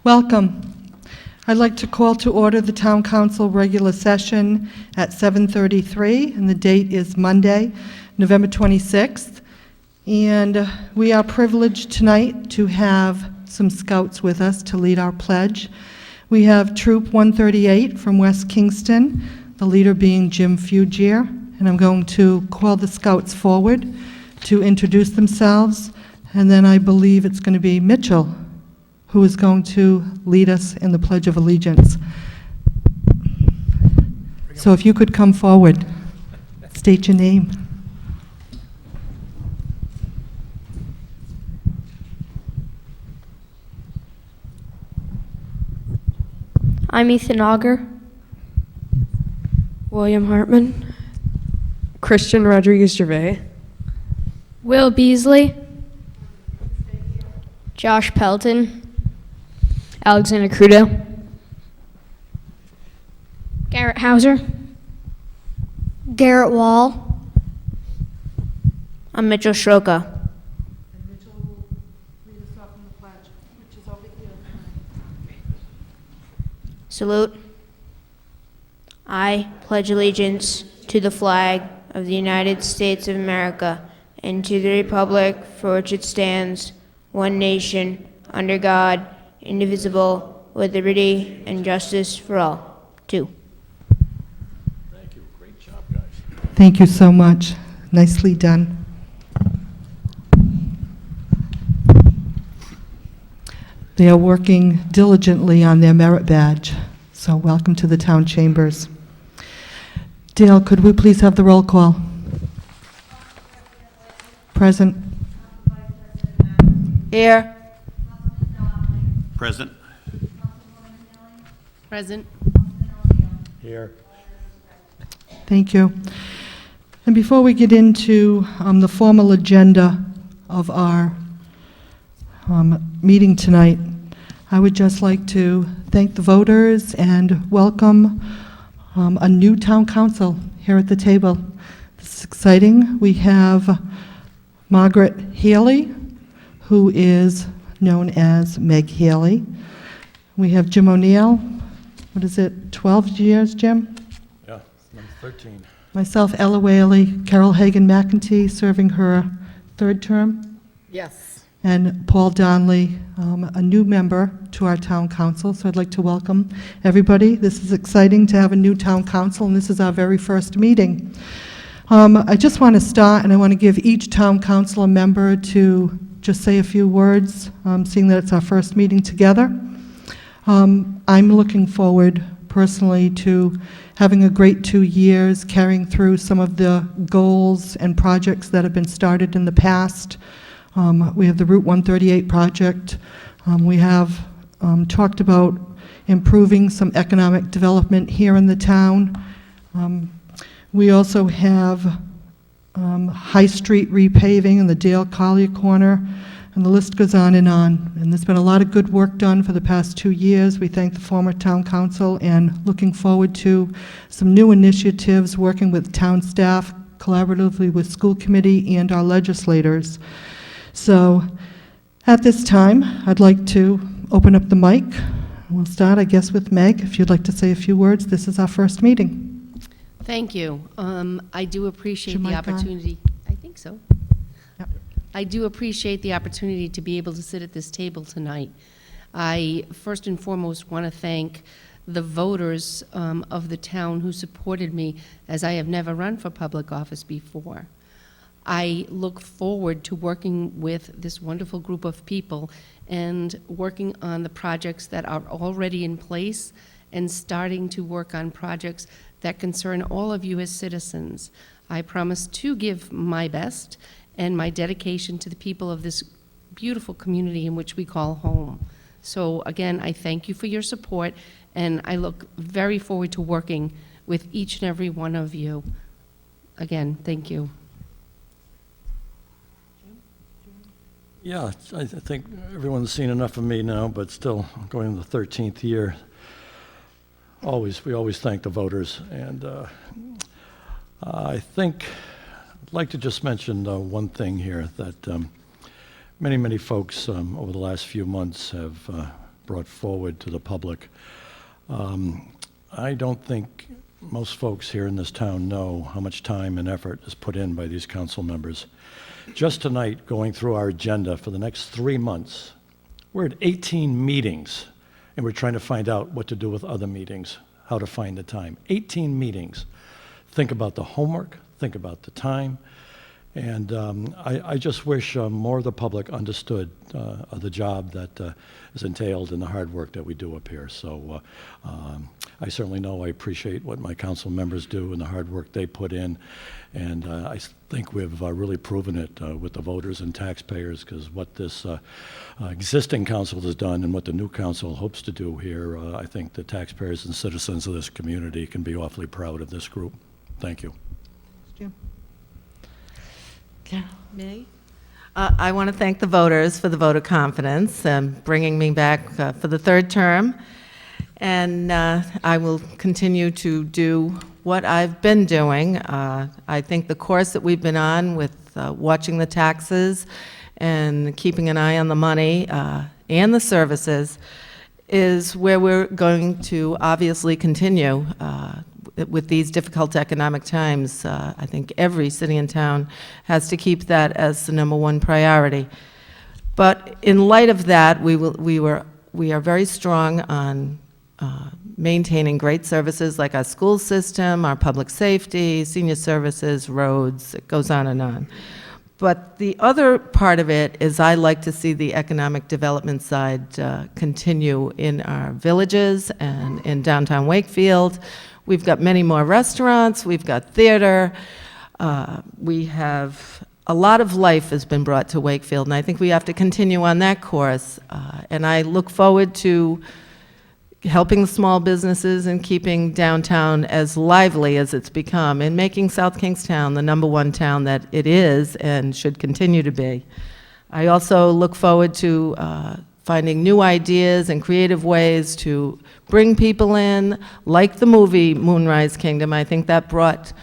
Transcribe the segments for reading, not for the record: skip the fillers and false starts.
Welcome. I'd like to call to order the Town Council regular session at 7:33, and the date is Monday, November 26th. And we are privileged tonight to have some scouts with us to lead our pledge. We have Troop 138 from West Kingston, the leader being Jim Fugier, and I'm going to call the scouts forward to introduce themselves, and then I believe it's going to be Mitchell who is going to lead us in the Pledge of Allegiance. So if you could come forward, state your name. I'm Ethan Auger. William Hartman. Christian Rodriguez Gervais. Will Beasley. Josh Pelton. Alexander Crudo. Garrett Hauser. Garrett Wall. I'm Mitchell Shroka. And Mitchell will lead us off in the pledge, which is over here. Salute. I pledge allegiance to the flag of the United States of America and to the republic for which it stands, one nation, under God, indivisible, with liberty and justice for all. Two. Thank you. Great job, guys. Thank you so much. Nicely done. They are working diligently on their merit badge, so welcome to the town chambers. Dale, could we please have the roll call? Present. Here. Present. Present. Here. Thank you. And before we get into the formal agenda of our meeting tonight, I would just like to thank the voters and welcome a new town council here at the table. This is exciting. We have Margaret Healy, who is known as Meg Healy. We have Jim O'Neill. What is it, 12 years, Jim? Yeah, number 13. Myself, Ella Whaley, Carol Hagan McEntee, serving her third term, Yes. and Paul Donnelly, a new member to our town council. So I'd like to welcome everybody. This is exciting to have a new town council, and this is our very first meeting. I just want to start, and I want to give each town council a member to just say a few words, seeing that it's our first meeting together. I'm looking forward personally to having a great 2 years, carrying through some of the goals and projects that have been started in the past. We have the Route 138 project. We have talked about improving some economic development here in the town. We also have High Street repaving in the Dale Collier corner, and the list goes on. And there's been a lot of good work done for the past 2 years. We thank the former town council and looking forward to some new initiatives, working with town staff, collaboratively with school committee and our legislators. So at this time, I'd like to open up the mic. We'll start, I guess, with Meg. If you'd like to say a few words, this is our first meeting. Thank you. I do appreciate Is your the mic on? opportunity. I think so. Yep. I do appreciate the opportunity to be able to sit at this table tonight. I first and foremost want to thank the voters of the town who supported me, as I have never run for public office before. I look forward to working with this wonderful group of people and working on the projects that are already in place and starting to work on projects that concern all of you as citizens. I promise to give my best and my dedication to the people of this beautiful community in which we call home. So again, I thank you for your support, and I look very forward to working with each and every one of you. Again, thank you. Yeah, I think everyone's seen enough of me now, but still going to the 13th year. We always thank the voters, and I think I'd like to just mention one thing here, that many folks over the last few months have brought forward to the public. I don't think most folks here in this town know how much time and effort is put in by these council members. Just tonight, going through our agenda for the next 3 months, we're at 18 meetings, and we're trying to find out what to do with other meetings, how to find the time. 18 meetings. Think about the homework, think about the time, and I just wish more of the public understood the job that is entailed in the hard work that we do up here. So I certainly know I appreciate what my council members do and the hard work they put in, and I think we've really proven it with the voters and taxpayers, because what this existing council has done and what the new council hopes to do here, I think the taxpayers and citizens of this community can be awfully proud of this group. Thank you. Jim? Me? I want to thank the voters for the vote of confidence, bringing me back for the third term. And I will continue to do what I've been doing. I think the course that we've been on with watching the taxes and keeping an eye on the money and the services is where we're going to obviously continue with these difficult economic times. I think every city and town has to keep that as the #1 priority. But in light of that, we are very strong on maintaining great services like our school system, our public safety, senior services, roads, it goes on and on. But the other part of it is I like to see the economic development side continue in our villages and in downtown Wakefield. We've got many more restaurants, we've got theater, we have a lot of life has been brought to Wakefield, and I think we have to continue on that course. And I look forward to helping the small businesses and keeping downtown as lively as it's become, and making South Kingstown the #1 town that it is and should continue to be. I also look forward to finding new ideas and creative ways to bring people in, like the movie Moonrise Kingdom. I think that brought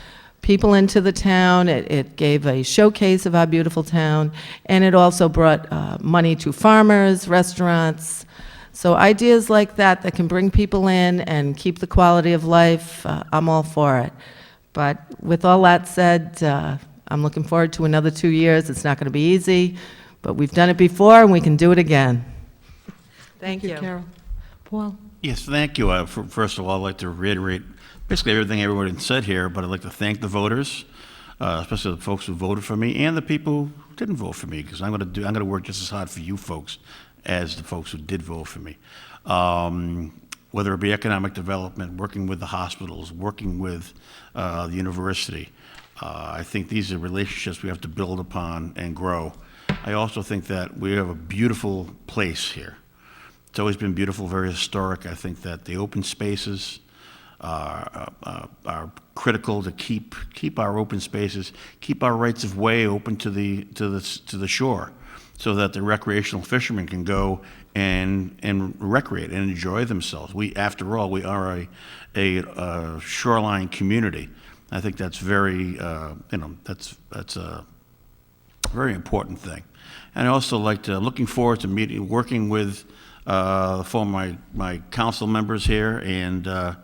people into the town. It gave a showcase of our beautiful town, and it also brought money to farmers, restaurants. So ideas like that that can bring people in and keep the quality of life, I'm all for it. But with all that said, I'm looking forward to another 2 years. It's not going to be easy, but we've done it before and we can do it again. Thank you. Carol. Paul? Yes, thank you. First of all, I'd like to reiterate basically everything everyone said here, but I'd like to thank the voters, especially the folks who voted for me, and the people who didn't vote for me, because I'm going to work just as hard for you folks as the folks who did vote for me. Whether it be economic development, working with the hospitals, working with the university. I think these are relationships we have to build upon and grow. I also think that we have a beautiful place here. It's always been beautiful, very historic. I think that the open spaces are critical to keep our open spaces, keep our rights of way open to the shore, so that the recreational fishermen can go and recreate and enjoy themselves. After all, we are a shoreline community. I think that's very, that's a very important thing. And I also looking forward to working with my council members here and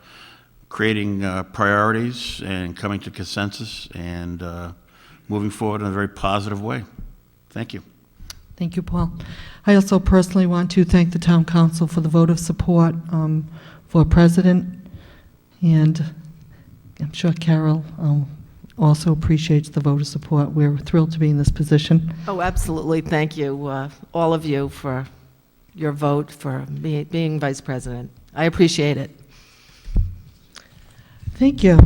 creating priorities and coming to consensus and moving forward in a very positive way. Thank you. Thank you, Paul. I also personally want to thank the town council for the vote of support for president, and I'm sure Carol also appreciates the vote of support. We're thrilled to be in this position. Oh, absolutely. Thank you, all of you, for your vote for me being vice president. I appreciate it. Thank you.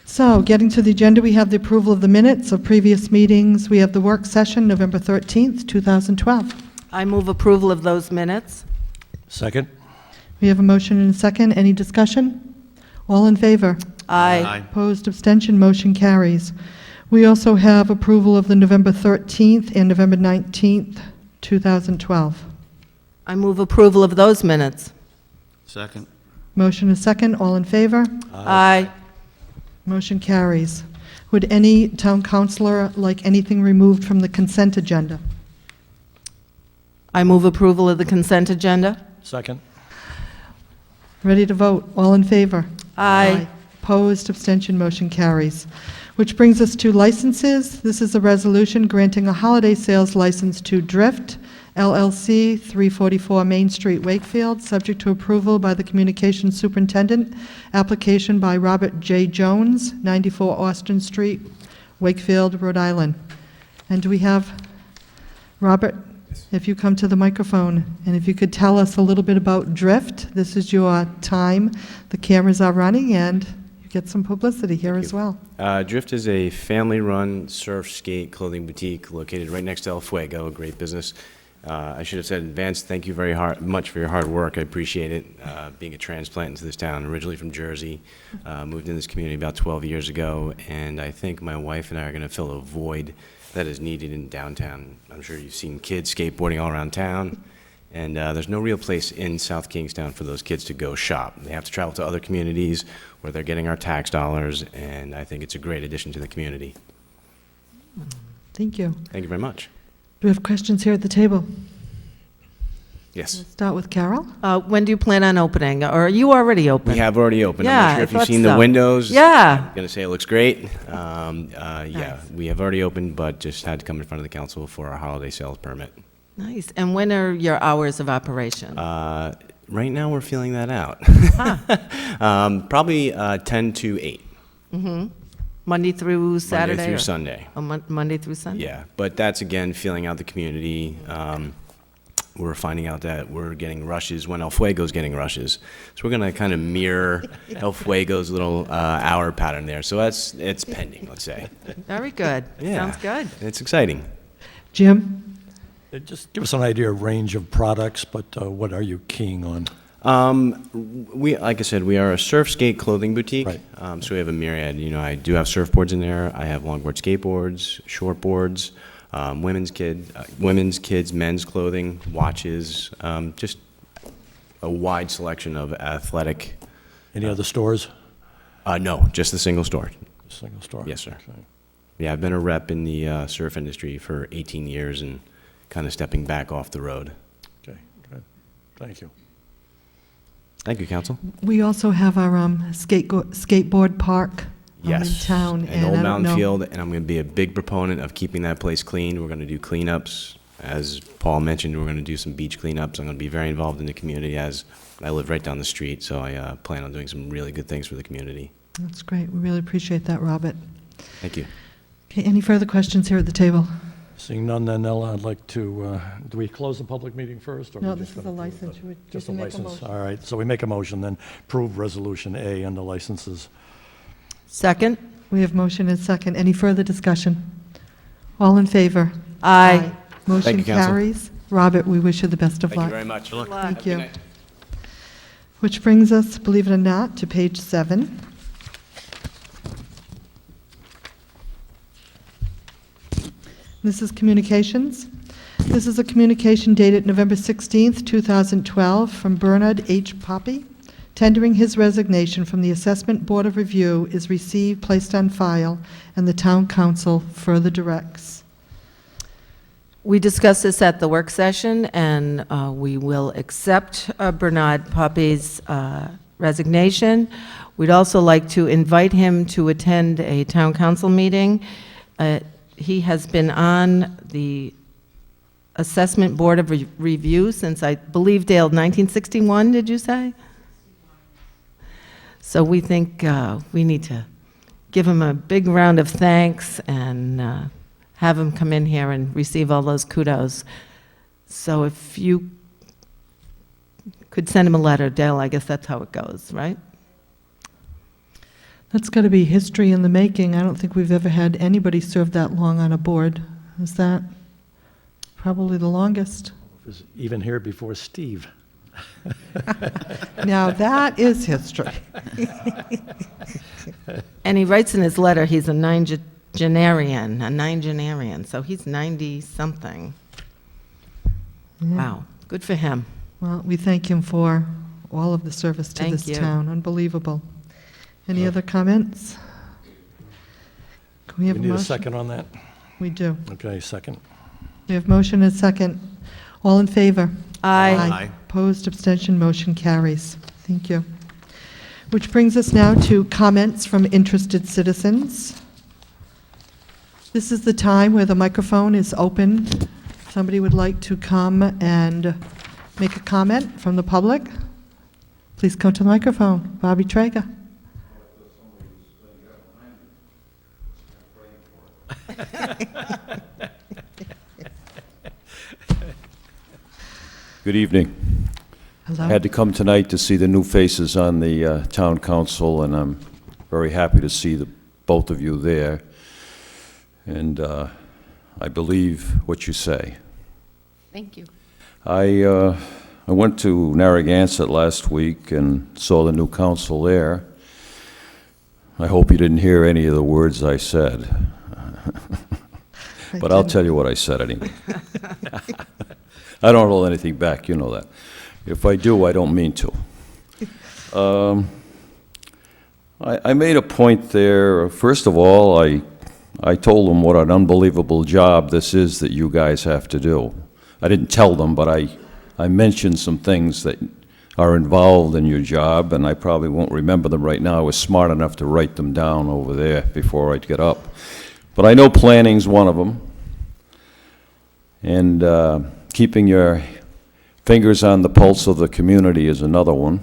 So, getting to the agenda, we have the approval of the minutes of previous meetings. We have the work session, November 13th, 2012. I move approval of those minutes. Second? We have a motion and a second. Any discussion? All in favor? Aye. Opposed, abstention, motion carries. We also have approval of the November 13th and November 19th, 2012. I move approval of those minutes. Second. Motion and second. All in favor? Aye. Motion carries. Would any town councilor like anything removed from the consent agenda? I move approval of the consent agenda. Second? Ready to vote? All in favor? Aye. Opposed, abstention, motion carries. Which brings us to licenses. This is a resolution granting a holiday sales license to Drift LLC, 344 Main Street, Wakefield, subject to approval by the Communications Superintendent. Application by Robert J. Jones, 94 Austin Street, Wakefield, Rhode Island. And do we have, Robert, if you come to the microphone, and if you could tell us a little bit about Drift. This is your time. The cameras are running, and you get some publicity here as well. Drift is a family-run surf, skate, clothing boutique located right next to El Fuego, a great business. I should have said in advance, thank you very much for your hard work. I appreciate it. Being a transplant into this town, originally from Jersey, moved in this community about 12 years ago, and I think my wife and I are going to fill a void that is needed in downtown. I'm sure you've seen kids skateboarding all around town, and there's no real place in South Kingstown for those kids to go shop. They have to travel to other communities where they're getting our tax dollars, and I think it's a great addition to the community. Thank you. Thank you very much. Do we have questions here at the table? Yes. Start with Carol. When do you plan on opening? Or are you already open? We have already opened. Yeah, I'm not sure I if you've thought seen so. the windows. Yeah. I'm going to say it looks great. Yeah, Nice. we have already opened, but just had to come in front of the council for our holiday sales permit. Nice. And when are your hours of operation? Right now, we're feeling that out. Probably 10 to 8. Monday through Saturday? Monday through or- Sunday. Oh, Monday through Sunday? Yeah, but that's, again, feeling out the community. We're finding out that we're getting rushes when El Fuego's getting rushes. So we're going to kind of mirror El Fuego's little hour pattern there. So it's pending, let's say. Very good. Yeah. Sounds good. It's exciting. Jim? Just give us an idea of range of products, but what are you keying on? Like I said, we are a surf skate clothing boutique. Right. So we have a myriad. You know, I do have surfboards in there. I have longboard skateboards, shortboards, women's, kids, men's clothing, watches, just a wide selection of athletic. Any other stores? No, just the single store. Single store? Yes, sir. Okay. Yeah, I've been a rep in the surf industry for 18 years and kind of stepping back off the road. Okay, good. Thank you. Thank you, Council. We also have our skateboard park in Yes. town. And Old I don't Mountain know- Field, and I'm going to be a big proponent of keeping that place clean. We're going to do cleanups. As Paul mentioned, we're going to do some beach cleanups. I'm going to be very involved in the community as I live right down the street, so I plan on doing some really good things for the community. That's great. We really appreciate that, Robert. Thank you. Okay, any further questions here at the table? Seeing none, then, Ella, I'd like to, do we close the public meeting first? or No, we this just is gonna a approve license. it? You would Just a make a license. motion. All right, so we make a motion, then approve Resolution A under licenses. Second? We have motion and second. Any further discussion? All in favor? Aye. Motion you, Council. carries. Robert, we wish you the best of Thank you luck. very much. Good luck. Thank you. Which brings us, believe it or not, to page 7. This is communications. This is a communication dated November 16th, 2012, from Bernard H. Poppy, tendering his resignation from the Assessment Board of Review is received, placed on file, and the Town Council further directs. We discussed this at the work session, and we will accept Bernard Poppy's resignation. We'd also like to invite him to attend a town council meeting. He has been on the Assessment Board of Review since, I believe, Dale, 1961, did you say? So we think we need to give him a big round of thanks and have him come in here and receive all those kudos. So if you could send him a letter, Dale, I guess that's how it goes, right? That's got to be history in the making. I don't think we've ever had anybody serve that long on a board. Is that probably the longest? Was even here before Steve. Now, that is history. And he writes in his letter he's a nine-genarian, so he's 90-something. Wow, good for him. Well, we thank him for all of the service to Thank this you. town. Unbelievable. Any other comments? Can we have We a need a motion? second on that? We do. Okay, second. We have motion and second. All in favor? Aye. Opposed, abstention, motion carries. Thank you. Which brings us now to comments from interested citizens. This is the time where the microphone is open. If somebody would like to come and make a comment from the public, please come to the microphone. Bobby Traeger. Good evening. Hello. I had to come tonight to see the new faces on the town council, and I'm very happy to see both of you there. And I believe what you say. Thank you. I went to Narragansett last week and saw the new council there. I hope you didn't hear any of the words I said. But I'll tell you what I said anyway. I don't hold anything back, you know that. If I do, I don't mean to. I made a point there. First of all, I told them what an unbelievable job this is that you guys have to do. I didn't tell them, but I mentioned some things that are involved in your job, and I probably won't remember them right now. I was smart enough to write them down over there before I'd get up. But I know planning's one of them, and keeping your fingers on the pulse of the community is another one.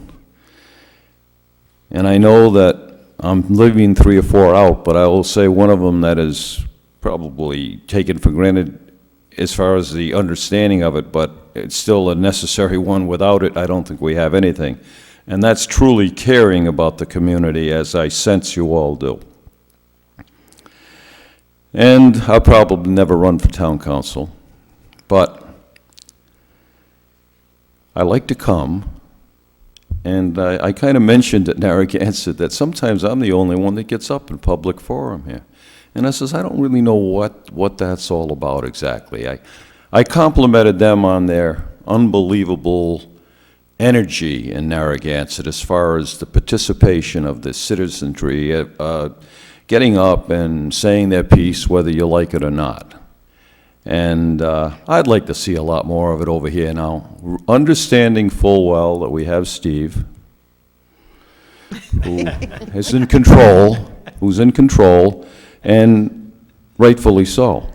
And I know that I'm leaving 3 or 4 out, but I will say one of them that is probably taken for granted as far as the understanding of it, but it's still a necessary one. Without it, I don't think we have anything. And that's truly caring about the community, as I sense you all do. And I'll probably never run for town council, but I like to come, and I kind of mentioned at Narragansett that sometimes I'm the only one that gets up in public forum here. And I says, I don't really know what that's all about exactly. I complimented them on their unbelievable energy in Narragansett as far as the participation of the citizenry, getting up and saying their piece whether you like it or not. And I'd like to see a lot more of it over here now, understanding full well that we have Steve, who is in control, who's in control, and rightfully so.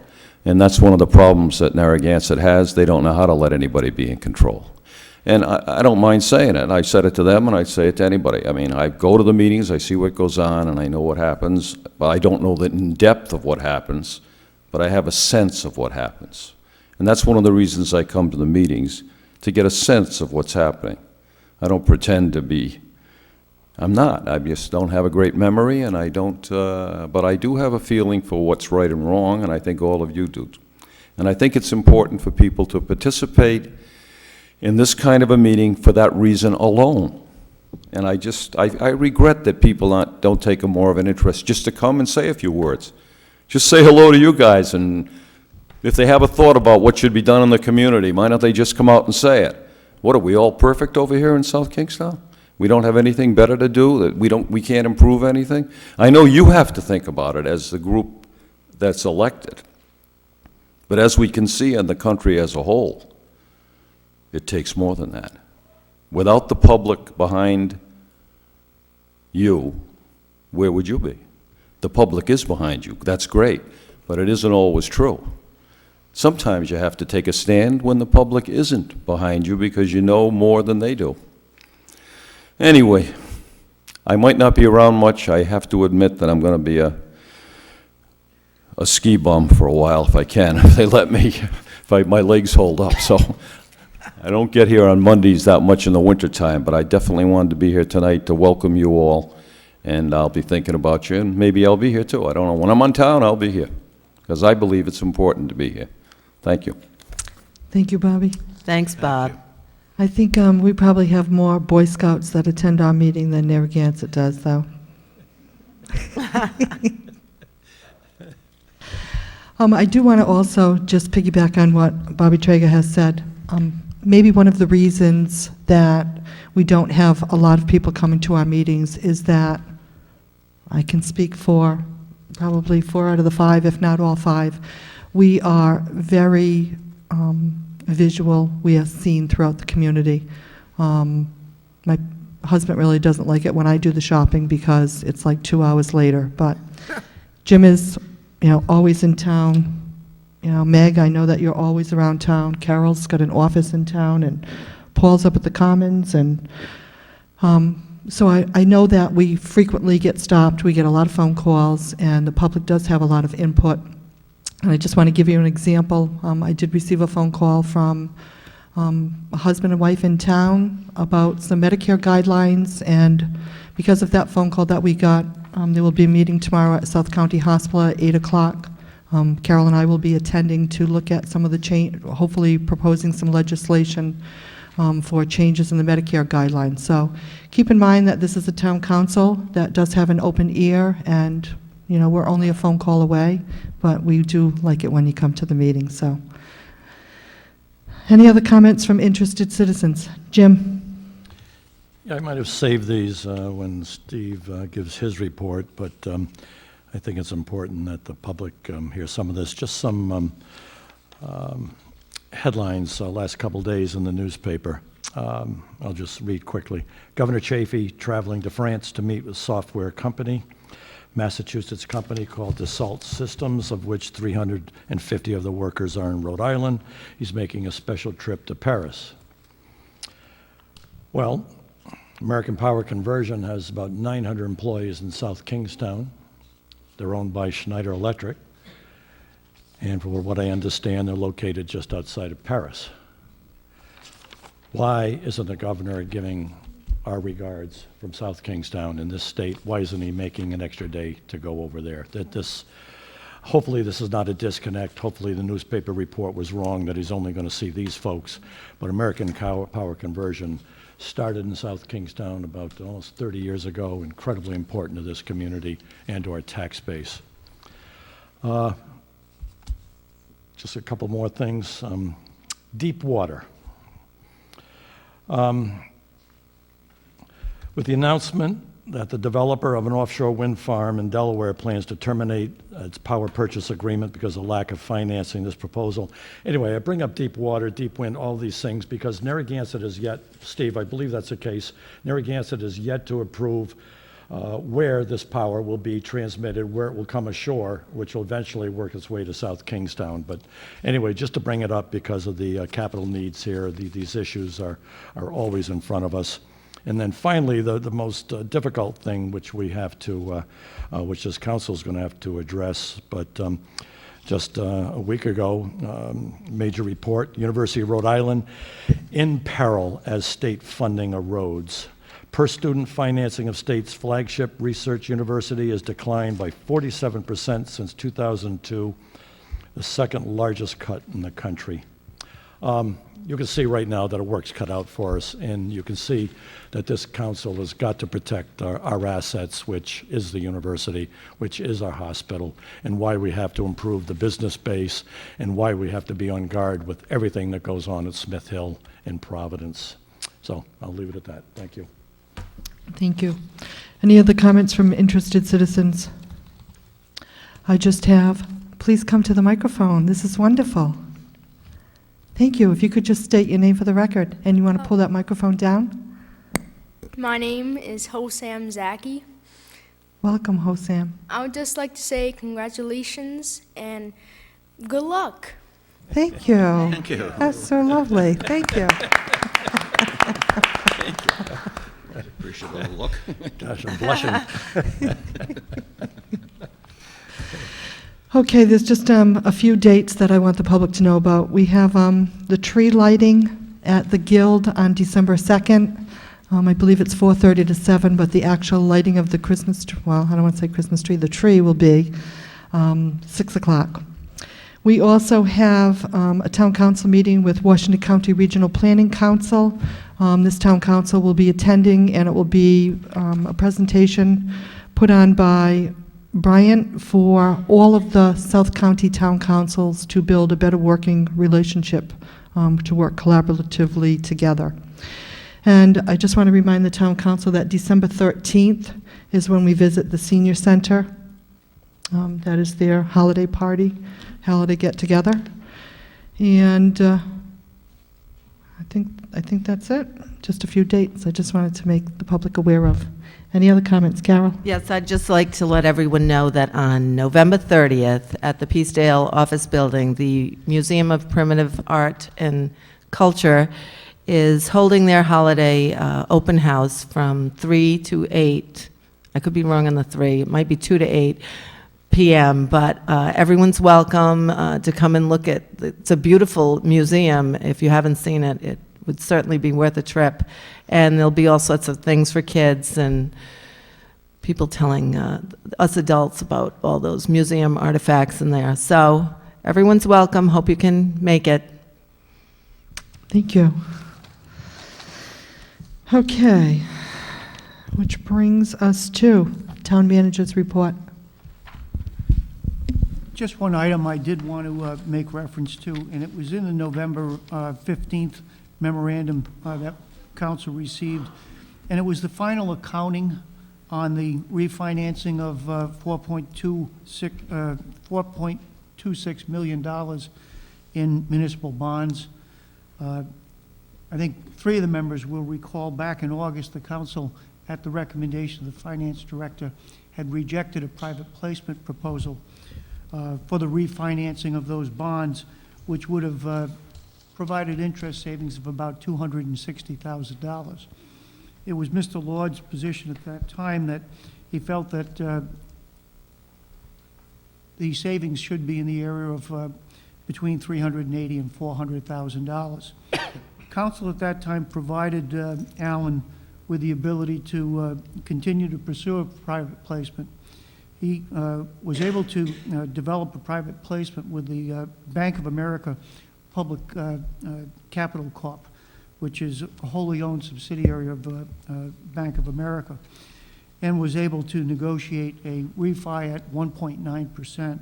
And that's one of the problems that Narragansett has. They don't know how to let anybody be in control. And I don't mind saying it. I said it to them, and I say it to anybody. I mean, I go to the meetings, I see what goes on, and I know what happens. But I don't know the in-depth of what happens, but I have a sense of what happens. And that's one of the reasons I come to the meetings, to get a sense of what's happening. I don't pretend to be, I'm not. I just don't have a great memory, and I don't, but I do have a feeling for what's right and wrong, and I think all of you do. And I think it's important for people to participate in this kind of a meeting for that reason alone. And I regret that people don't take more of an interest just to come and say a few words. Just say hello to you guys, and if they have a thought about what should be done in the community, why don't they just come out and say it? What, are we all perfect over here in South Kingstown? We don't have anything better to do? That we can't improve anything? I know you have to think about it as the group that's elected. But as we can see in the country as a whole, it takes more than that. Without the public behind you, where would you be? The public is behind you. That's great, but it isn't always true. Sometimes you have to take a stand when the public isn't behind you because you know more than they do. Anyway, I might not be around much. I have to admit that I'm going to be a ski bum for a while if I can, if they let me, if my legs hold up. So I don't get here on Mondays that much in the wintertime, but I definitely wanted to be here tonight to welcome you all. And I'll be thinking about you, and maybe I'll be here too. I don't know. When I'm on town, I'll be here, because I believe it's important to be here. Thank you. Thank you, Bobby. Thanks, Bob. I think we probably have more Boy Scouts that attend our meeting than Narragansett does, though. I do want to also just piggyback on what Bobby Traeger has said. Maybe one of the reasons that we don't have a lot of people coming to our meetings is that I can speak for probably 4 out of the 5, if not all 5. We are very visual we are seen throughout the community. My husband really doesn't like it when I do the shopping because it's like 2 hours later, but Jim is, always in town. Meg, I know that you're always around town. Carol's got an office in town, and Paul's up at the Commons, and so I know that we frequently get stopped. We get a lot of phone calls, and the public does have a lot of input. And I just want to give you an example. I did receive a phone call from a husband and wife in town about some Medicare guidelines, and because of that phone call that we got, there will be a meeting tomorrow at South County Hospital at 8 o'clock. Carol and I will be attending to look at some of the hopefully proposing some legislation for changes in the Medicare guidelines. So keep in mind that this is a town council that does have an open ear, and we're only a phone call away, but we do like it when you come to the meeting. So, any other comments from interested citizens? Jim? Yeah, I might have saved these when Steve gives his report, but I think it's important that the public hear some of this. Just some headlines last couple days in the newspaper. I'll just read quickly. Governor Chafee traveling to France to meet with software company. Massachusetts company called Dassault Systems, of which 350 of the workers are in Rhode Island. He's making a special trip to Paris. Well, American Power Conversion has about 900 employees in South Kingstown. They're owned by Schneider Electric. And for what I understand, they're located just outside of Paris. Why isn't the governor giving our regards from South Kingstown in this state? Why isn't he making an extra day to go over there? Hopefully this is not a disconnect. Hopefully the newspaper report was wrong that he's only going to see these folks. But American Power Conversion started in South Kingstown about almost 30 years ago, incredibly important to this community and to our tax base. Just a couple more things. Deep water. With the announcement that the developer of an offshore wind farm in Delaware plans to terminate its power purchase agreement because of lack of financing this proposal. Anyway, I bring up deep water, deep wind, all these things because Narragansett is yet, Steve, I believe that's the case, Narragansett is yet to approve where this power will be transmitted, where it will come ashore, which will eventually work its way to South Kingstown. But anyway, just to bring it up because of the capital needs here, these issues are always in front of us. And then finally, the most difficult thing which we have to, which this council is going to have to address, but just a week ago, major report, University of Rhode Island in peril as state funding erodes. Per student financing of state's flagship research university has declined by 47% since 2002, the second largest cut in the country. You can see right now that a work's cut out for us, and you can see that this council has got to protect our assets, which is the university, which is our hospital, and why we have to improve the business base, and why we have to be on guard with everything that goes on at Smith Hill and Providence. So I'll leave it at that. Thank you. Thank you. Any other comments from interested citizens? I just have, please come to the microphone. This is wonderful. Thank you. If you could just state your name for the record, and you want to pull that microphone down? My name is Hosam Zaki. Welcome, Hosam. I would just like to say congratulations and good luck. Thank you. Thank you. That's so lovely. Thank you. Appreciate the look. Gosh, I'm blushing. Okay, there's just a few dates that I want the public to know about. We have the tree lighting at the Guild on December 2nd. I believe it's 4:30 to 7, but the actual lighting of the Christmas tree, well, I don't want to say Christmas tree, the tree will be 6 o'clock. We also have a town council meeting with Washington County Regional Planning Council. This town council will be attending, and it will be a presentation put on by Bryant for all of the South County town councils to build a better working relationship, to work collaboratively together. And I just want to remind the town council that December 13th is when we visit the senior center. That is their holiday party, holiday get-together. And I think that's it. Just a few dates I just wanted to make the public aware of. Any other comments? Carol? Yes, I'd just like to let everyone know that on November 30th, at the Peacedale Office Building, the Museum of Primitive Art and Culture is holding their holiday open house from 3 to 8. I could be wrong on the 3. It might be 2 to 8 p.m., but everyone's welcome to come and look at. It's a beautiful museum. If you haven't seen it, it would certainly be worth a trip. And there'll be all sorts of things for kids and people telling us adults about all those museum artifacts in there. So everyone's welcome. Hope you can make it. Thank you. Okay, which brings us to Town Manager's report. Just one item I did want to make reference to, and it was in the November 15th memorandum that council received, and it was the final accounting on the refinancing of $4.26 million in municipal bonds. I think 3 of the members will recall back in August, the council, at the recommendation of the finance director, had rejected a private placement proposal for the refinancing of those bonds, which would have provided interest savings of about $260,000. It was Mr. Lord's position at that time that he felt that the savings should be in the area of between $380,000 and $400,000. Council at that time provided Alan with the ability to continue to pursue a private placement. He was able to develop a private placement with the Bank of America Public Capital Corp., which is a wholly owned subsidiary of Bank of America, and was able to negotiate a refi at 1.9%,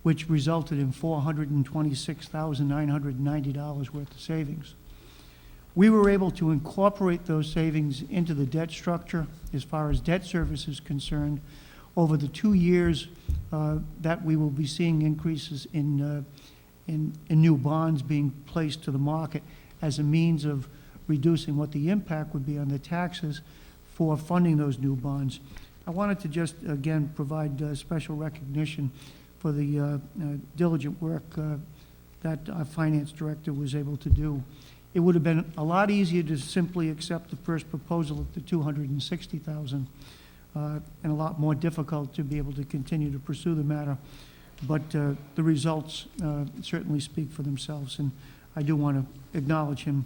which resulted in $426,990 worth of savings. We were able to incorporate those savings into the debt structure as far as debt service is concerned over the 2 years that we will be seeing increases in new bonds being placed to the market as a means of reducing what the impact would be on the taxes for funding those new bonds. I wanted to just, again, provide special recognition for the diligent work that our finance director was able to do. It would have been a lot easier to simply accept the first proposal at the $260,000, and a lot more difficult to be able to continue to pursue the matter. But the results certainly speak for themselves, and I do want to acknowledge him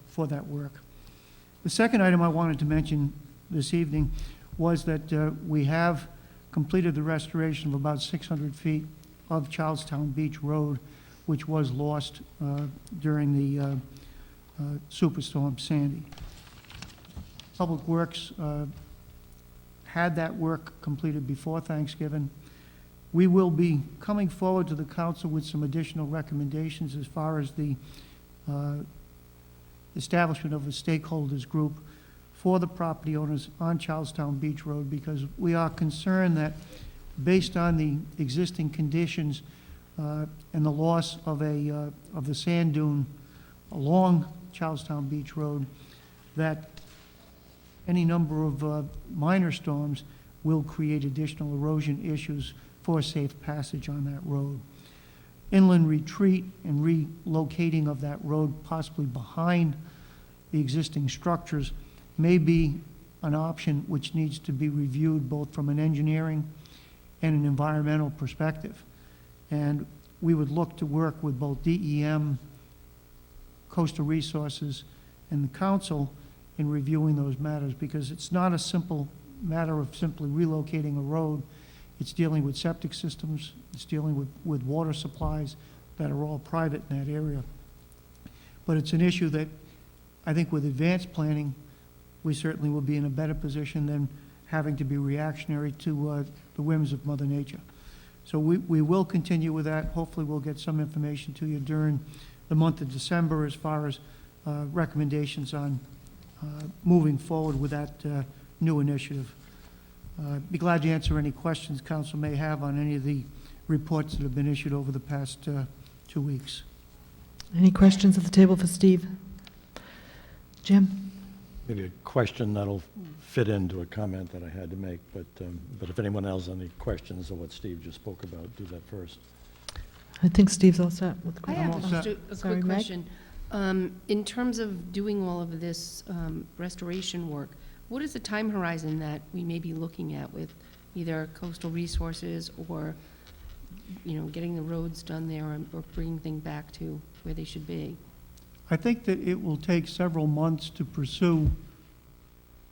for that work. The second item I wanted to mention this evening was that we have completed the restoration of about 600 feet of Charlestown Beach Road, which was lost during the Superstorm Sandy. Public Works had that work completed before Thanksgiving. We will be coming forward to the council with some additional recommendations as far as the establishment of a stakeholders group for the property owners on Charlestown Beach Road, because we are concerned that based on the existing conditions and the loss of the sand dune along Charlestown Beach Road, that any number of minor storms will create additional erosion issues for safe passage on that road. Inland retreat and relocating of that road possibly behind the existing structures may be an option which needs to be reviewed both from an engineering and an environmental perspective. And we would look to work with both DEM, Coastal Resources, and the council in reviewing those matters, because it's not a simple matter of simply relocating a road. It's dealing with septic systems, it's dealing with water supplies that are all private in that area. But it's an issue that I think with advanced planning, we certainly will be in a better position than having to be reactionary to the whims of Mother Nature. So we will continue with that. Hopefully we'll get some information to you during the month of December as far as recommendations on moving forward with that new initiative. Be glad to answer any questions council may have on any of the reports that have been issued over the past 2 weeks. Any questions at the table for Steve? Jim? Maybe a question that'll fit into a comment that I had to make, but if anyone else has any questions of what Steve just spoke about, do that first. I think Steve's all set with I questions. have all just set. a Sorry, quick Meg? question. In terms of doing all of this restoration work, what is the time horizon that we may be looking at with either coastal resources or, getting the roads done there or bringing things back to where they should be? I think that it will take several months to pursue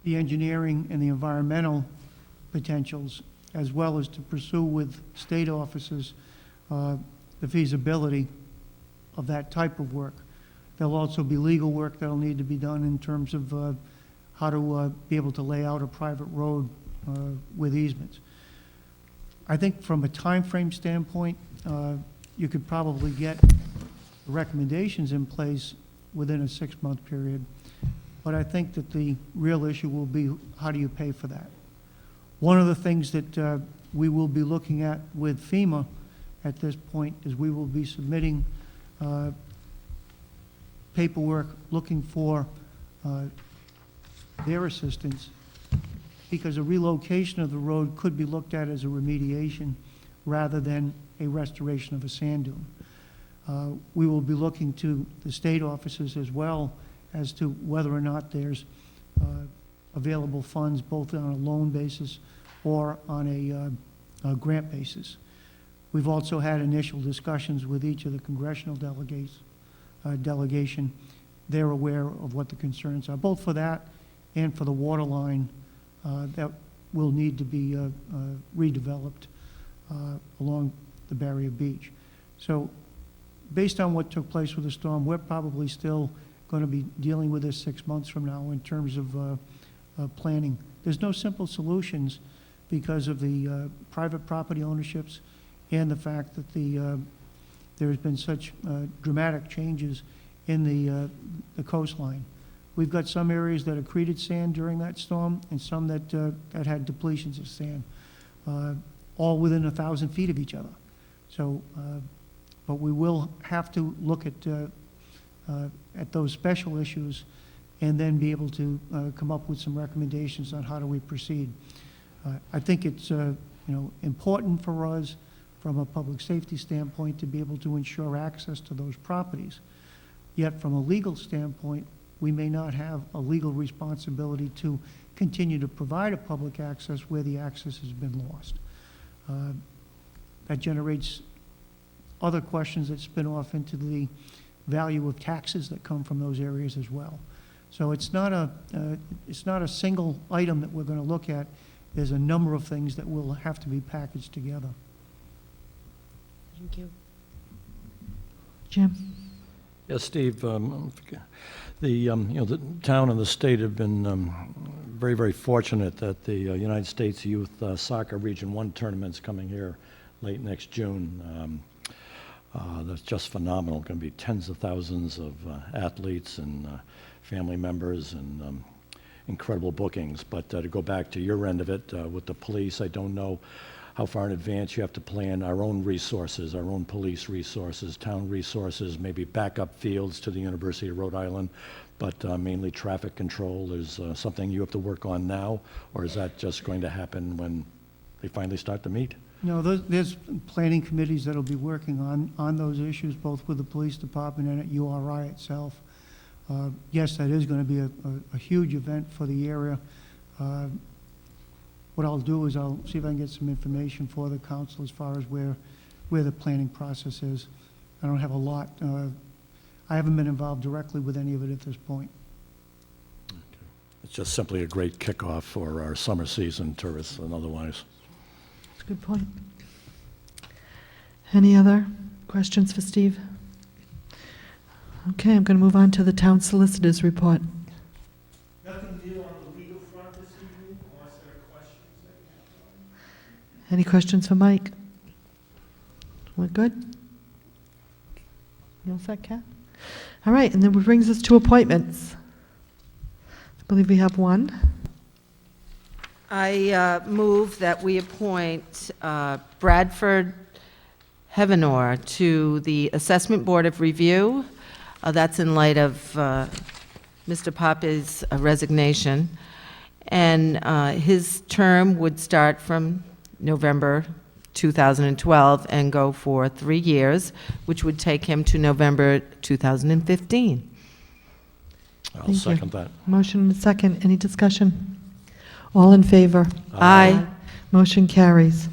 the engineering and the environmental potentials, as well as to pursue with state offices the feasibility of that type of work. There'll also be legal work that'll need to be done in terms of how to be able to lay out a private road with easements. I think from a time frame standpoint, you could probably get recommendations in place within a 6-month period. But I think that the real issue will be, how do you pay for that? One of the things that we will be looking at with FEMA at this point is we will be submitting paperwork looking for their assistance, because a relocation of the road could be looked at as a remediation rather than a restoration of a sand dune. We will be looking to the state offices as well as to whether or not there's available funds both on a loan basis or on a grant basis. We've also had initial discussions with each of the congressional delegation. They're aware of what the concerns are, both for that and for the water line that will need to be redeveloped along the Barrier Beach. So based on what took place with the storm, we're probably still going to be dealing with this 6 months from now in terms of planning. There's no simple solutions because of the private property ownerships and the fact that there has been such dramatic changes in the coastline. We've got some areas that accreted sand during that storm and some that had depletions of sand, all within 1,000 feet of each other. So, but we will have to look at those special issues and then be able to come up with some recommendations on how do we proceed. I think it's important for us from a public safety standpoint to be able to ensure access to those properties. Yet from a legal standpoint, we may not have a legal responsibility to continue to provide a public access where the access has been lost. That generates other questions that spin off into the value of taxes that come from those areas as well. So it's not a single item that we're going to look at. There's a number of things that will have to be packaged together. Thank you. Jim? Yes, Steve, the town and the state have been very, very fortunate that the United States Youth Soccer Region 1 tournament's coming here late next June. That's just phenomenal. Going to be tens of thousands of athletes and family members and incredible bookings. But to go back to your end of it, with the police, I don't know how far in advance you have to plan our own resources, our own police resources, town resources, maybe backup fields to the University of Rhode Island, but mainly traffic control is something you have to work on now, or is that just going to happen when they finally start to meet? No, there's planning committees that'll be working on those issues, both with the police department and at URI itself. Yes, that is going to be a huge event for the area. What I'll do is I'll see if I can get some information for the council as far as where the planning process is. I don't have a lot. I haven't been involved directly with any of it at this point. It's just simply a great kickoff for our summer season, tourists and otherwise. That's a good point. Any other questions for Steve? Okay, I'm going to move on to the town solicitor's report. Nothing new on the legal front this evening, unless there are questions that you have. Any questions for Mike? We're good? You all set, Kat? All right, and then it brings us to appointments. I believe we have one. I move that we appoint Bradford Hevenor to the Assessment Board of Review. That's in light of Mr. Pape's resignation, and his term would start from November 2012 and go for 3 years, which would take him to November 2015. I'll Thank you. second that. Motion and a second. Any discussion? All in favor? Aye. Motion carries.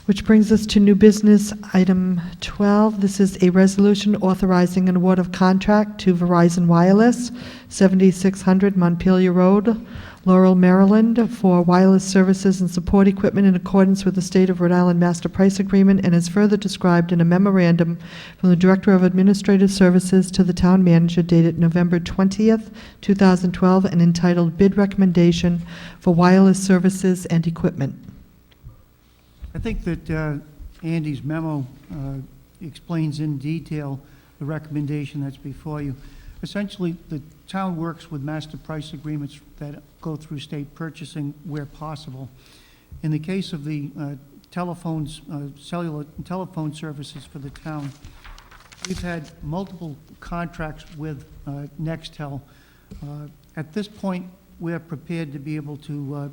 Which brings us to new business, item 12. This is a resolution authorizing an award of contract to Verizon Wireless, 7600 Montpelier Road, Laurel, Maryland, for wireless services and support equipment in accordance with the State of Rhode Island Master Price Agreement, and is further described in a memorandum from the Director of Administrative Services to the Town Manager dated November 20th, 2012, and entitled Bid Recommendation for Wireless Services and Equipment. I think that Andy's memo explains in detail the recommendation that's before you. Essentially, the town works with master price agreements that go through state purchasing where possible. In the case of the cellular telephone services for the town, we've had multiple contracts with Nextel. At this point, we're prepared to be able to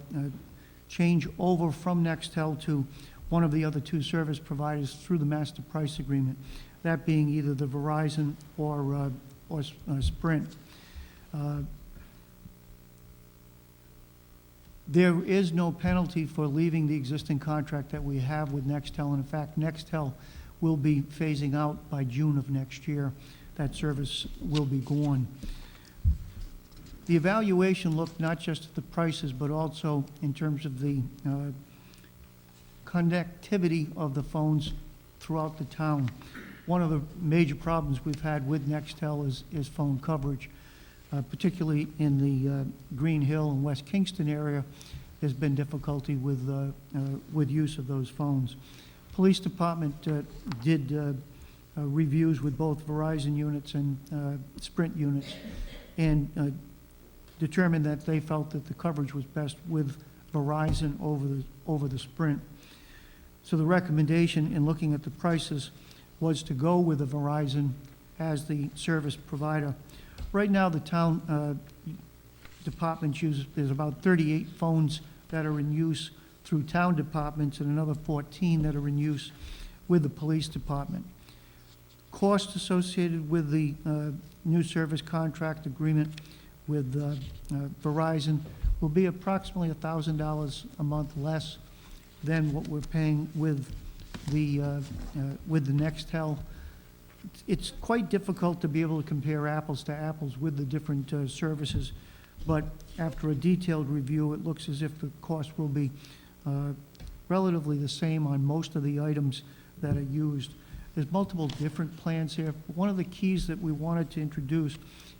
change over from Nextel to one of the other two service providers through the master price agreement, that being either the Verizon or Sprint. There is no penalty for leaving the existing contract that we have with Nextel, and in fact, Nextel will be phasing out by June of next year. That service will be gone. The evaluation looked not just at the prices, but also in terms of the connectivity of the phones throughout the town. One of the major problems we've had with Nextel is phone coverage, particularly in the Green Hill and West Kingston area. There's been difficulty with use of those phones. Police Department did reviews with both Verizon units and Sprint units, and determined that they felt that the coverage was best with Verizon over the Sprint. So the recommendation in looking at the prices was to go with the Verizon as the service provider. Right now, the town departments use, there's about 38 phones that are in use through town departments and another 14 that are in use with the police department. Cost associated with the new service contract agreement with Verizon will be approximately $1,000 a month less than what we're paying with the Nextel. It's quite difficult to be able to compare apples to apples with the different services, but after a detailed review, it looks as if the cost will be relatively the same on most of the items that are used. There's multiple different plans here. One of the keys that we wanted to introduce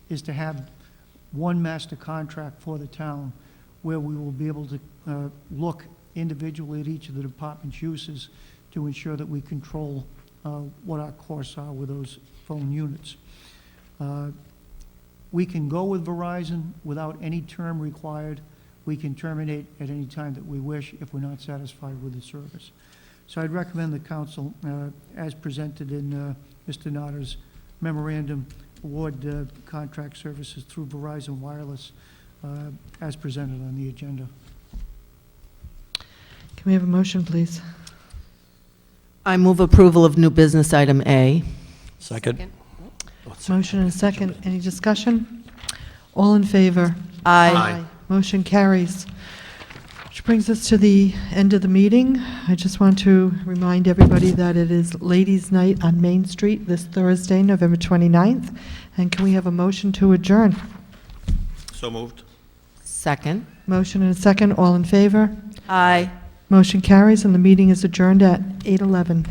is to have one master contract for the town, where we will be able to look individually at each of the department's uses to ensure that we control what our costs are with those phone units. We can go with Verizon without any term required. We can terminate at any time that we wish if we're not satisfied with the service. So I'd recommend the council, as presented in Mr. Notter's memorandum, award contract services through Verizon Wireless as presented on the agenda. Can we have a motion, please? I move approval of new business item A. Second? Motion and a second. Any discussion? All in favor? Aye. Motion carries. Which brings us to the end of the meeting. I just want to remind everybody that it is Ladies' Night on Main Street this Thursday, November 29th. And can we have a motion to adjourn? So moved. Second. Motion and a second. All in favor? Aye. Motion carries, and the meeting is adjourned at 8:11.